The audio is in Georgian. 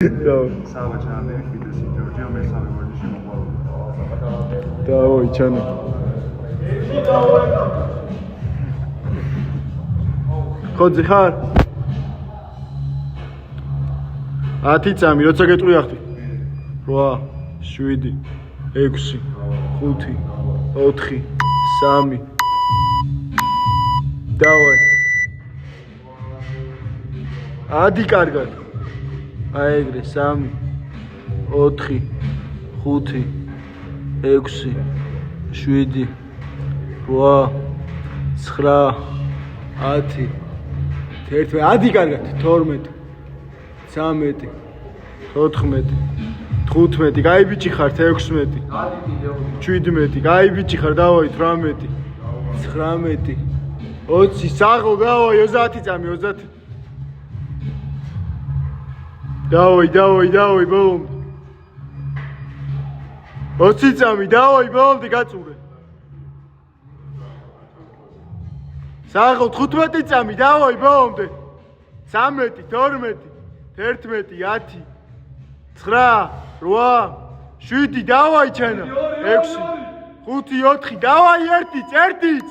Salve Charlie, Fidesz Georgia, მესამე ვარჯიში მოყვარული. დავაი ჩანო. ხოძი ხარ? 10 წამი, როცა გეტყვი ახთი. 8, 7, 6, 5, 4, 3. დავაი. ადი კარგად. აი ეგრე 3 4 5 6 7 8 9 10 11 ადი კარგად 12 13 14 15 გაი ბიჭი ხარ 16 17 გაი ბიჭი ხარ დავაი 18 19 20 საღო დავაი 30 წამი 30 დავაი ბოლომდე 20 წამი დავაი ბოლომდე გაწურე საღო 15 წამი დავაი ბოლომდე 13 12 11 10 9 8 7 დავაი ჩანა 6 5 4 დავაი 1